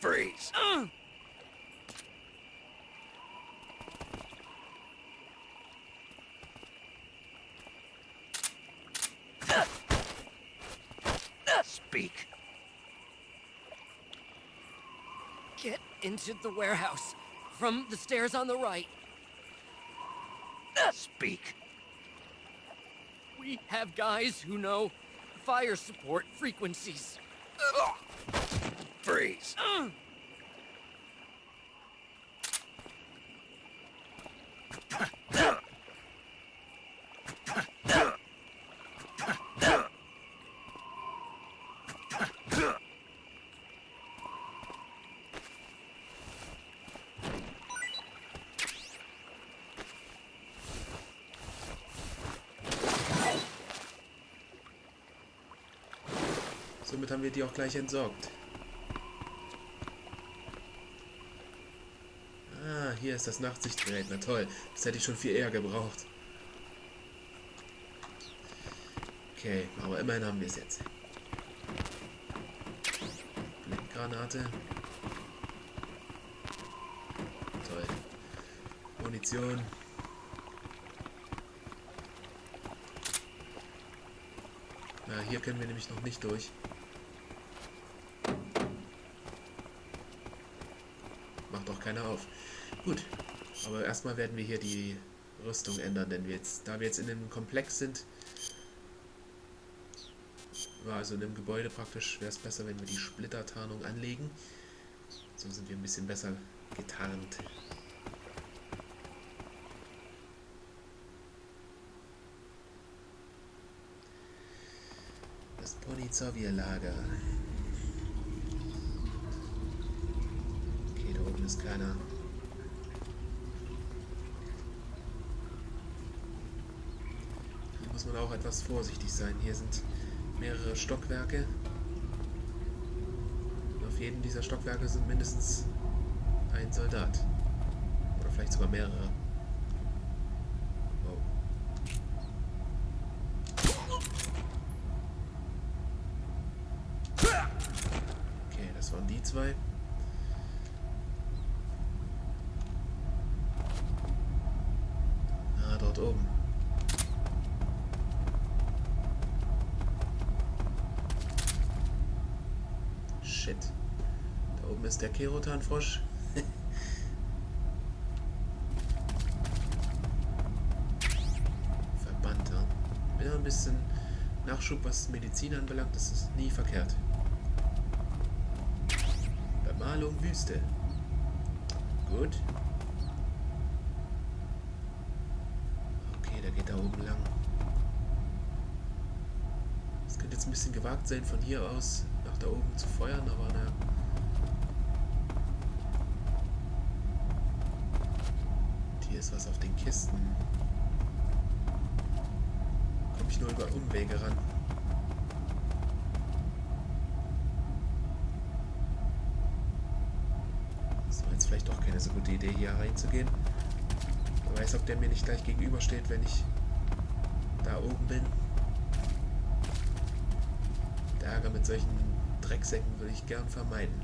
Freeze! Speak. Get into the warehouse from the stairs on the right. Speak. We have guys who know fire support frequencies. Freeze. Somit haben wir die auch gleich entsorgt. Ah, hier ist das Nachtsichtgerät. Na toll, das hätte ich schon viel eher gebraucht. Okay, aber immerhin haben wir es jetzt. Blendgranate. Toll. Munition. Na, hier können wir nämlich noch nicht durch. Macht auch keiner auf. Gut, aber erstmal werden wir hier die Rüstung ändern, denn da wir jetzt in einem Komplex sind, also in einem Gebäude praktisch, wäre es besser, wenn wir die Splittertarnung anlegen. So sind wir ein bisschen besser getarnt. Das Ponizowierlager. Okay, da oben ist keiner. Hier muss man auch etwas vorsichtig sein. Hier sind mehrere Stockwerke. Und auf jedem dieser Stockwerke sind mindestens ein Soldat. Oder vielleicht sogar mehrere. Wow. Okay, das waren die zwei. Ah, dort oben. shit. Da oben ist der Kerotanfrosch. Verbannter. Bin ein bisschen Nachschub, was Medizin anbelangt, das ist nie verkehrt. Bemalung Wüste. Gut. Okay, der geht da oben lang. Es könnte jetzt ein bisschen gewagt sein, von hier aus nach da oben zu feuern, aber na. Und hier ist was auf den Kisten. Komme ich nur über Umwege ran. Das war jetzt vielleicht doch keine so gute Idee, hier reinzugehen. Wer weiß, ob der mir nicht gleich gegenübersteht, wenn ich da oben bin. Der Ärger mit solchen Drecksäcken würde ich gern vermeiden.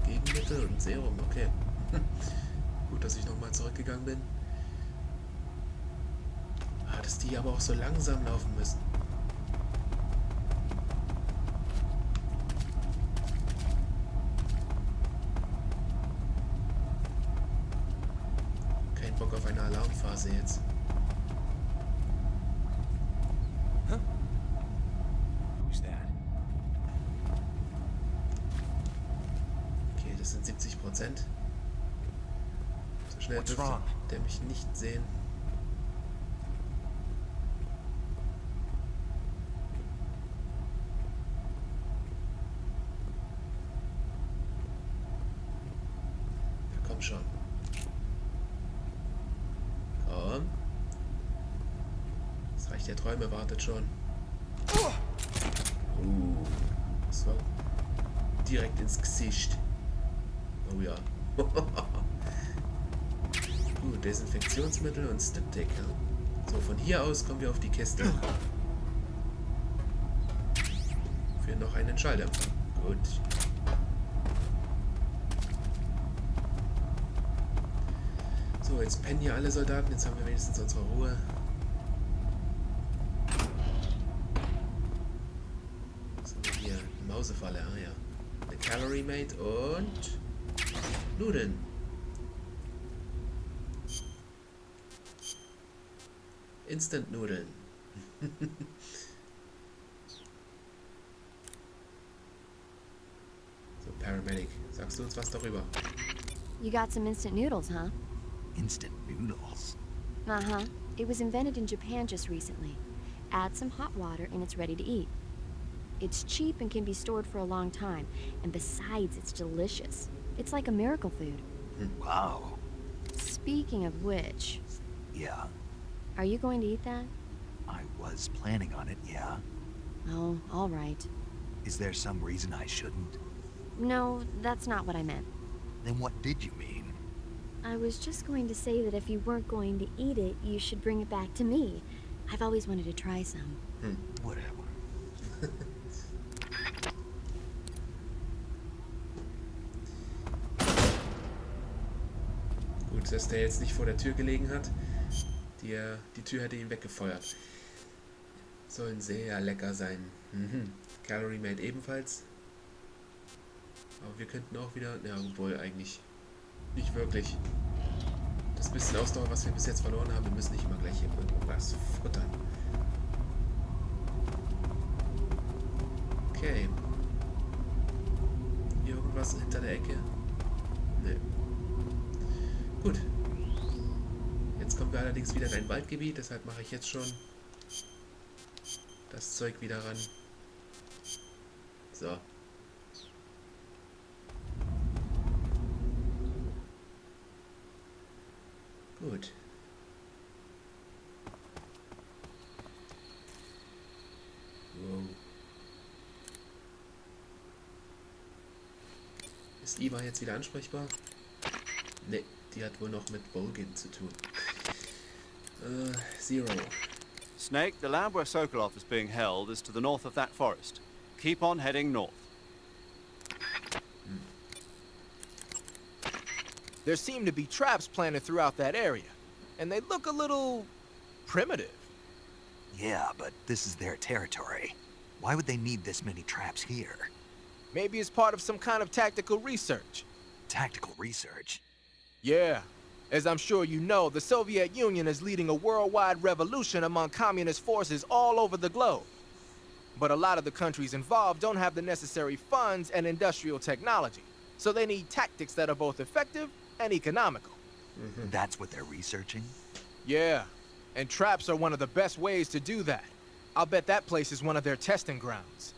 Gegenmittel und Serum, okay. Gut, dass ich nochmal zurückgegangen bin. Ah, dass die aber auch so langsam laufen müssen. Kein Bock auf eine Alarmphase jetzt. Huh? Who's that? Okay, das sind 70%. So schnell What's dürfte wrong? der mich nicht sehen. Ja, komm schon. Komm. Das Reich der Träume wartet schon. Das war direkt ins Gesicht. Oh ja. Gut, Desinfektionsmittel und Stick. Ja. So, von hier aus kommen wir auf die Kiste. Für noch einen Schalldämpfer. Gut. So, jetzt pennen hier alle Soldaten. Jetzt haben wir wenigstens unsere Ruhe. Was haben wir hier? Eine Mausefalle. Ah ja. Eine Calorie Mate und Nudeln. Instant-Nudeln. So, Paramedic, sagst du uns was darüber? You got some instant noodles, huh? Instant noodles. Uh-huh. It was invented in Japan just recently. Add some hot water and it's ready to eat. It's cheap and can be stored for a long time. And besides, it's delicious. It's like a miracle food. Wow. Speaking of which, Yeah, are you going to eat that? I was planning on it, yeah. Oh, all right. Is there some reason I shouldn't? No, that's not what I meant. Then what did you mean? I was just going to say that if you weren't going to eat it, you should bring it back to me. I've always wanted to try some. Whatever. Gut, dass der jetzt nicht vor der Tür gelegen hat. Die Tür hätte ihn weggefeuert. Sollen sehr lecker sein. Calorie Mate ebenfalls. Aber wir könnten auch wieder... Ja, obwohl eigentlich nicht wirklich. Das bisschen Ausdauer, was wir bis jetzt verloren haben, wir müssen nicht immer gleich hier irgendwas futtern. Okay. Hier irgendwas hinter der Ecke? Nee. Gut. Jetzt kommen wir allerdings wieder in ein Waldgebiet, deshalb mache ich jetzt schon das Zeug wieder ran. So. Gut. Wow. Ist Iva jetzt wieder ansprechbar? Ne, die hat wohl noch mit Volgin zu tun. Zero. Snake, the lab where Sokolov is being held is to the north of that forest. Keep on heading north. There seem to be traps planted throughout that area, and they look a little primitive. Yeah, but this is their territory. Why would they need this many traps here? Maybe it's part of some kind of tactical research. Tactical research? Yeah. As I'm sure you know, the Soviet Union is leading a worldwide revolution among communist forces all over the globe. But a lot of the countries involved don't have the necessary funds and industrial technology, so they need tactics that are both effective and economical. That's what they're researching? Yeah, and traps are one of the best ways to do that. I'll bet that place is one of their testing grounds.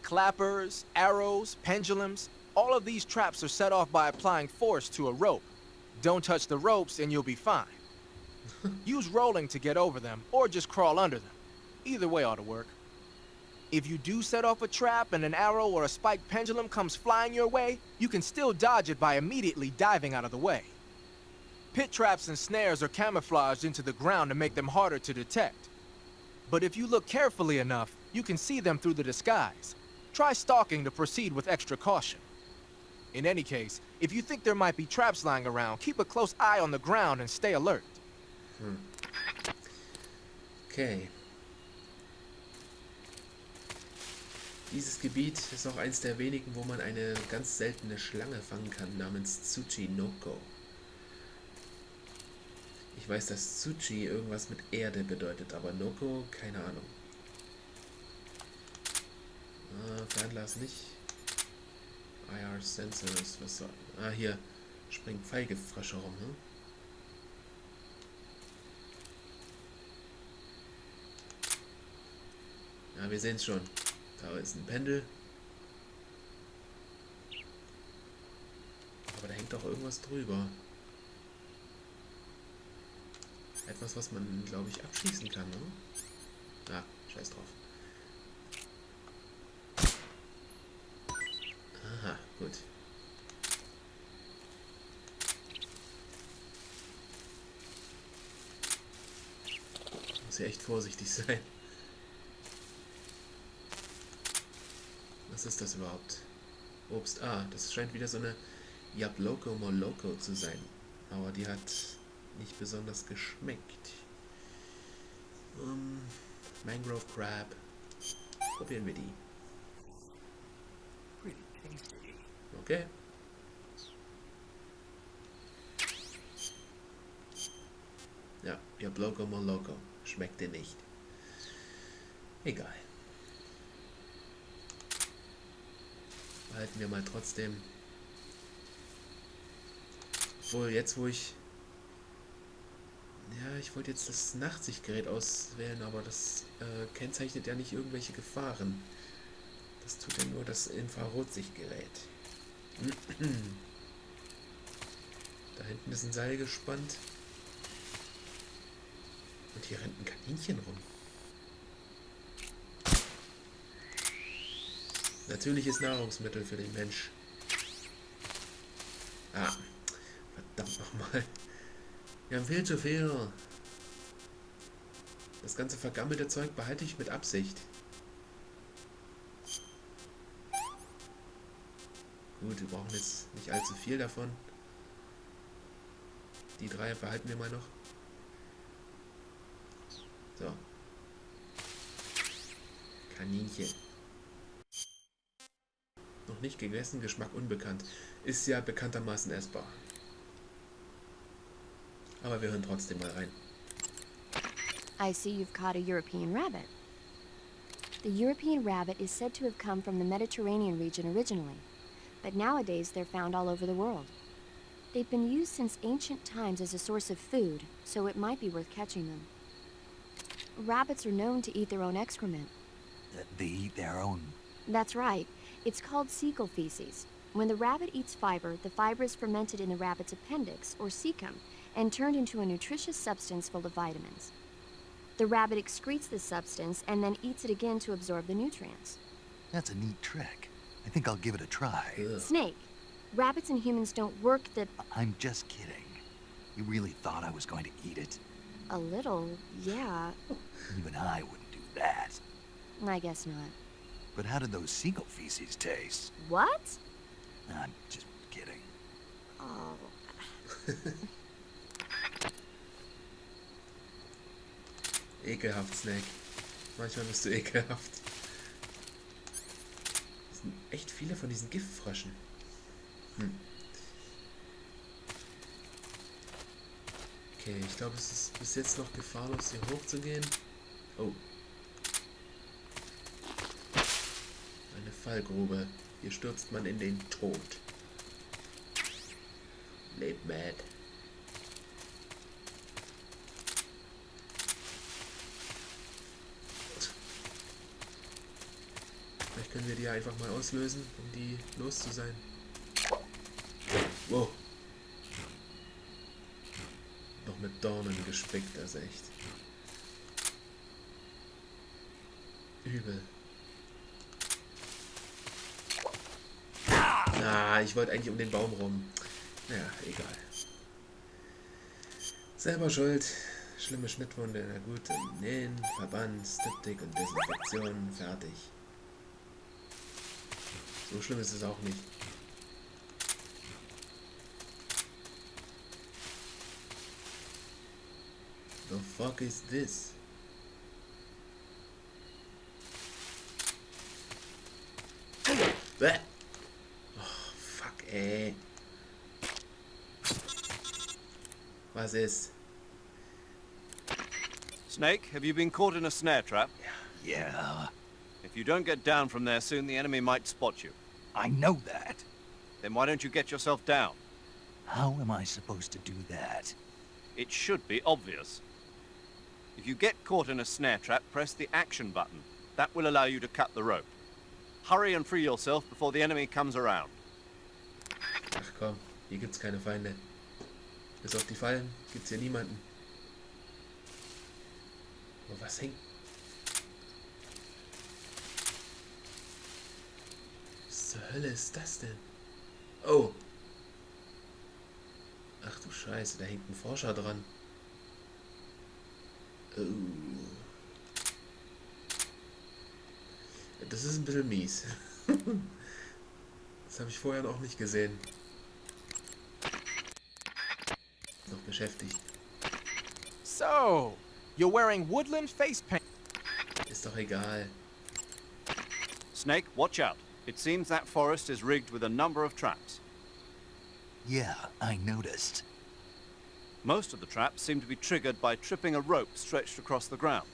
Clappers, arrows, pendulums, all of these traps are set off by applying force to a rope. Don't touch the ropes and you'll be fine. Use rolling to get over them, or just crawl under them. Either way ought to work. If you do set off a trap and an arrow or a spiked pendulum comes flying your way, you can still dodge it by immediately diving out of the way. Pit traps and snares are camouflaged into the ground to make them harder to detect. But if you look carefully enough, you can see them through the disguise. Try stalking to proceed with extra caution. In any case, if you think there might be traps lying around, keep a close eye on the ground and stay alert. Okay. Dieses Gebiet ist auch eins der wenigen, wo man eine ganz seltene Schlange fangen kann, namens Tsuchinoko. Ich weiß, dass Tsuchi irgendwas mit Erde bedeutet, aber Noko, keine Ahnung. Fernglas nicht. IR Sensors, was soll... hier springen Pfeilgiftfrösche rum, ne? Ja, wir sehen es schon. Da ist ein Pendel. Aber da hängt auch irgendwas drüber. Etwas, was man, glaube ich, abschießen kann, ne? Ah, scheiß drauf. Aha, gut. Muss ja echt vorsichtig sein. Was ist das überhaupt? Obst. Ah, das scheint wieder so eine Yabloko Moloko zu sein. Aber die hat nicht besonders geschmeckt. Mangrove Crab. Probieren wir die. Pretty tasty. Okay. Ja, Yabloko Moloko. Schmeckt dir nicht. Egal. Behalten wir mal trotzdem. Obwohl, jetzt wo ich... Ja, ich wollte jetzt das Nachtsichtgerät auswählen, aber das kennzeichnet ja nicht irgendwelche Gefahren. Das tut ja nur das Infrarotsichtgerät. Da hinten ist ein Seil gespannt. Und hier rennt ein Kaninchen rum. Natürliches Nahrungsmittel für den Mensch. Ah, verdammt nochmal. Wir haben viel zu viel. Das ganze vergammelte Zeug behalte ich mit Absicht. Gut, wir brauchen jetzt nicht allzu viel davon. Die 3 behalten wir mal noch. So. Kaninchen. Noch nicht gegessen, Geschmack unbekannt. Ist ja bekanntermaßen essbar. Aber wir hören trotzdem mal rein. I see you've caught a European rabbit. The European rabbit is said to have come from the Mediterranean region originally, but nowadays they're found all over the world. They've been used since ancient times as a source of food, so it might be worth catching them. Rabbits are known to eat their own excrement. They eat their own... That's right. It's called cecal feces. When the rabbit eats fiber, the fiber is fermented in the rabbit's appendix, or cecum, and turned into a nutritious substance full of vitamins. The rabbit excretes this substance and then eats it again to absorb the nutrients. That's a neat trick. I think I'll give it a try. Ugh. Snake, rabbits and humans don't work the... I'm just kidding. You really thought I was going to eat it? A little, yeah. Even I wouldn't do that. I guess not. But how did those seagull feces taste? What? I'm just kidding. Oh, Ekelhaft, Snake. Manchmal bist du ekelhaft. Es sind echt viele von diesen Giftfröschen. Okay, ich glaube, es ist bis jetzt noch gefahrlos, hier hochzugehen. Oh. Eine Fallgrube. Hier stürzt man in den Tod. Lebt mad. Vielleicht können wir die einfach mal auslösen, um die los zu sein. Wow. Noch mit Dornen gespickt, das ist echt übel. Ah, ich wollte eigentlich um den Baum rum. Naja, egal. Selber schuld. Schlimme Schnittwunde. Na gut, Nähen, Verband, Styptik und Desinfektion. Fertig. So schlimm ist es auch nicht. The fuck is this? Bäh. Oh, fuck, ey. Was ist? Snake, have you been caught in a snare trap? Yeah, If you don't get down from there soon, the enemy might spot you. I know that. Then why don't you get yourself down? How am I supposed to do that? It should be obvious. If you get caught in a snare trap, press the action button. That will allow you to cut the rope. Hurry and free yourself before the enemy comes around. Ach komm, hier gibt's keine Feinde. Bis auf die Fallen gibt's hier niemanden. Oh, was hängt? Was zur Hölle ist das denn? Oh! Ach du Scheiße, da hängt ein Forscher dran. Oh. Das ist ein bisschen mies. Das habe ich vorher noch nicht gesehen. Noch beschäftigt. So, you're wearing woodland face paint. Ist doch egal. Snake, watch out. It seems that forest is rigged with a number of traps. Yeah, I noticed. Most of the traps seem to be triggered by tripping a rope stretched across the ground.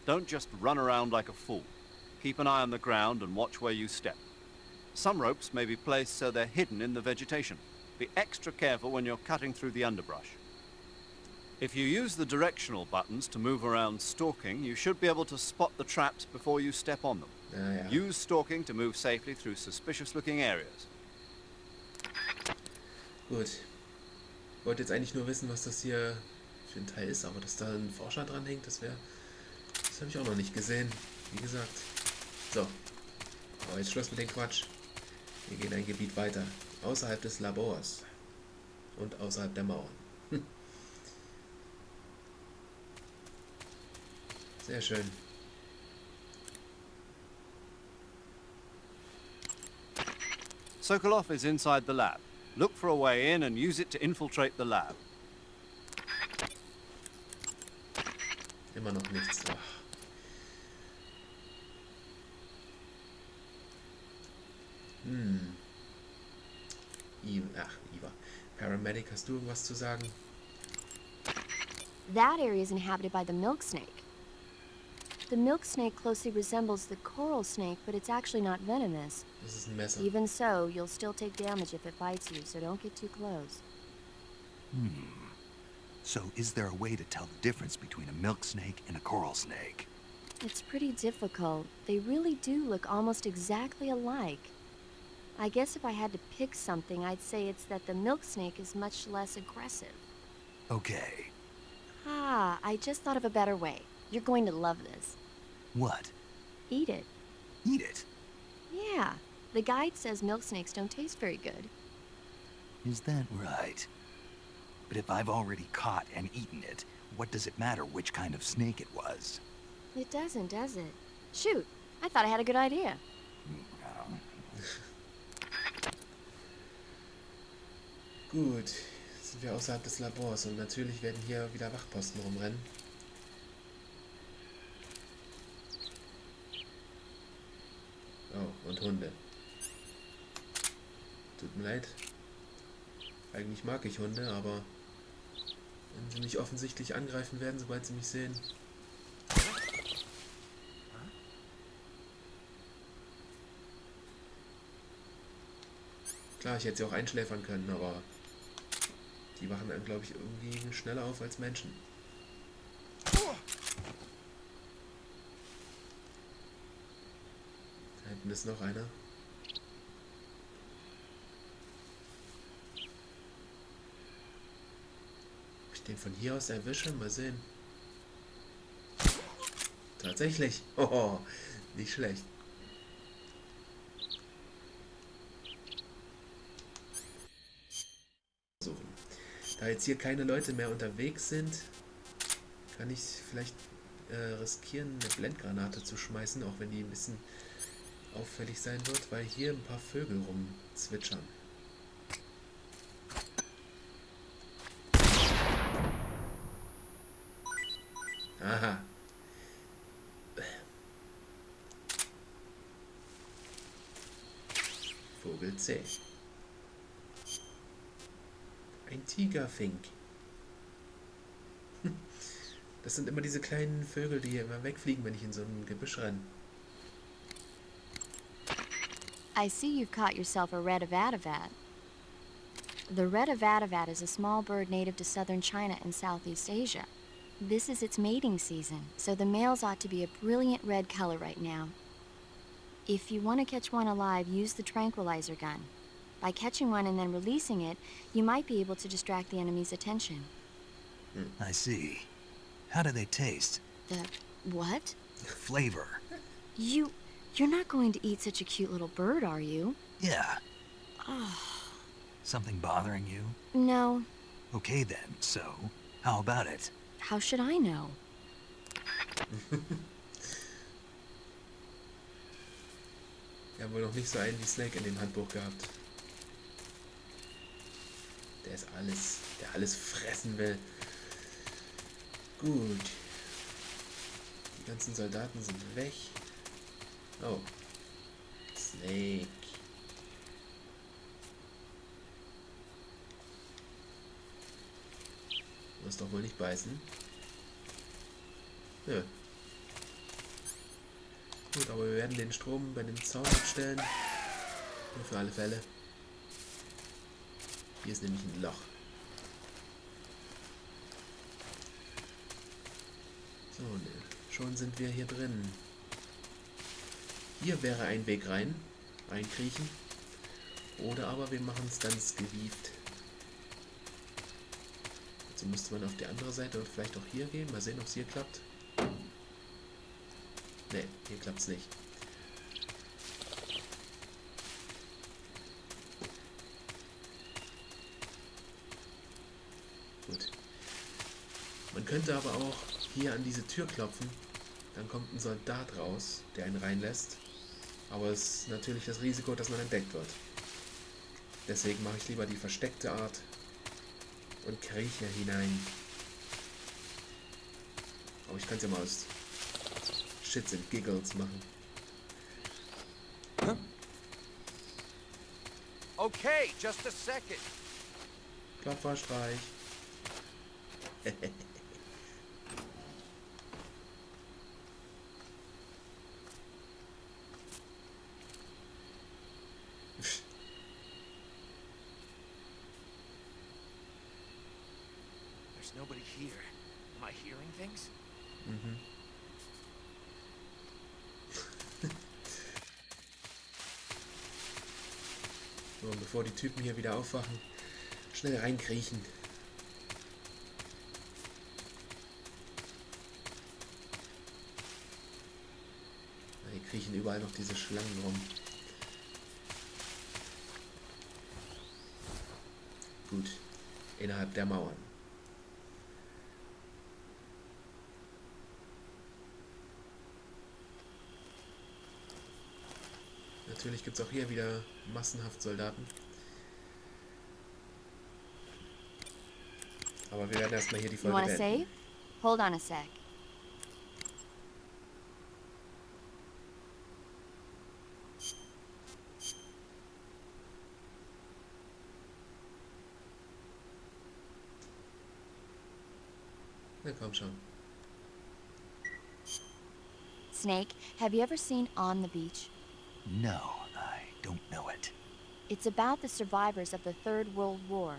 Don't just run around like a fool. Keep an eye on the ground and watch where you step. Some ropes may be placed so they're hidden in the vegetation. Be extra careful when you're cutting through the underbrush. If you use the directional buttons to move around stalking, you should be able to spot the traps before you step on them. Naja. Use stalking to move safely through suspicious-looking areas. Gut. Ich wollte jetzt eigentlich nur wissen, was das hier für ein Teil ist, aber dass da ein Forscher dran hängt, das habe ich auch noch nicht gesehen. Wie gesagt. So. Aber jetzt Schluss mit dem Quatsch. Wir gehen ein Gebiet weiter. Außerhalb des Labors. Und außerhalb der Mauern. Sehr schön. Sokolov is inside the lab. Look for a way in and use it to infiltrate the lab. Immer noch nichts. Ach. Eva. Paramedic, hast du irgendwas zu sagen? That area is inhabited by the milk snake. The milk snake closely resembles the coral snake, but it's actually not venomous. Das ist ein Messer. Even so, you'll still take damage if it bites you, so don't get too close. So is there a way to tell the difference between a milk snake and a coral snake? It's pretty difficult. They really do look almost exactly alike. I guess if I had to pick something, I'd say it's that the milk snake is much less aggressive. Okay. Ah, I just thought of a better way. You're going to love this. What? Eat it. Eat it? Yeah. The guide says milk snakes don't taste very good. Is that right? But if I've already caught and eaten it, what does it matter which kind of snake it was? It doesn't, does it? Shoot, I thought I had a good idea. Gut. Sind wir außerhalb des Labors und natürlich werden hier wieder Wachposten rumrennen. Oh, und Hunde. Tut mir leid. Eigentlich mag ich Hunde, aber wenn sie mich offensichtlich angreifen werden, sobald sie mich sehen. Klar, ich hätte sie auch einschläfern können, aber die wachen dann, glaube ich, irgendwie schneller auf als Menschen. Da hinten ist noch einer. Ob ich den von hier aus erwische? Mal sehen. Tatsächlich. Oh, nicht schlecht. Suchen. Da jetzt hier keine Leute mehr unterwegs sind, kann ich vielleicht riskieren, eine Blendgranate zu schmeißen, auch wenn die ein bisschen auffällig sein wird, weil hier ein paar Vögel rumzwitschern. Aha. Vogel C. Ein Tigerfink. Das sind immer diese kleinen Vögel, die hier immer wegfliegen, wenn ich in so ein Gebüsch renne. I see you've caught yourself a red avadavat. The red avadavat is a small bird native to southern China and Southeast Asia. This is its mating season, so the males ought to be a brilliant red color right now. If you want to catch one alive, use the tranquilizer gun. By catching one and then releasing it, you might be able to distract the enemy's attention. I see. How do they taste? The what? Flavor. You're not going to eat such a cute little bird, are you? Yeah. Oh, Something bothering you? no. Okay then, so, how about it? How should I know? Wir haben wohl noch nicht so einen wie Snake in dem Handbuch gehabt. Der alles fressen will. Gut. Die ganzen Soldaten sind weg. Oh. Snake. Muss doch wohl nicht beißen. Nö. Gut, aber wir werden den Strom bei dem Zaun abstellen. Nur für alle Fälle. Hier ist nämlich ein Loch. So, ne. Schon sind wir hier drin. Hier wäre ein Weg rein. Reinkriechen. Oder aber wir machen es ganz gewieft. Also müsste man auf die andere Seite und vielleicht auch hier gehen. Mal sehen, ob es hier klappt. Ne, hier klappt es nicht. Gut. Man könnte aber auch hier an diese Tür klopfen. Dann kommt ein Soldat raus, der einen reinlässt. Aber es ist natürlich das Risiko, dass man entdeckt wird. Deswegen mache ich lieber die versteckte Art und krieche hinein. Aber ich kann es ja mal aus Shits and Giggles machen. Okay, just a second. Klopferstreich. There's nobody here. Am I hearing things? Mhm. So, und bevor die Typen hier wieder aufwachen, schnell reinkriechen. Hier kriechen überall noch diese Schlangen rum. Gut, innerhalb der Mauern. Natürlich gibt es auch hier wieder massenhaft Soldaten. Aber wir werden erstmal hier die You Folge want to beenden. save? Hold on a sec. Na komm schon. Snake, have you ever seen On the Beach? No, I don't know it. It's about the survivors of the Third World War.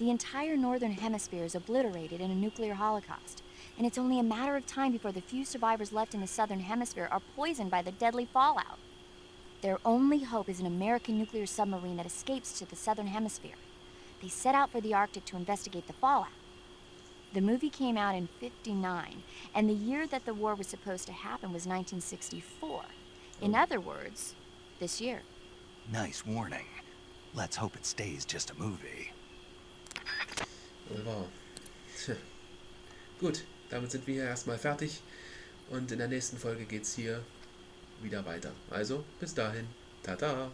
The entire northern hemisphere is obliterated in a nuclear holocaust, and it's only a matter of time before the few survivors left in the southern hemisphere are poisoned by the deadly fallout. Their only hope is an American nuclear submarine that escapes to the southern hemisphere. They set out for the Arctic to investigate the fallout. The movie came out in '59, and the year that the war was supposed to happen was 1964. In other words, this year. Nice warning. Let's hope it stays just a movie. Wohl wahr. Tja. Gut, damit sind wir hier erstmal fertig. Und in der nächsten Folge geht's hier wieder weiter. Also, bis dahin. Tada!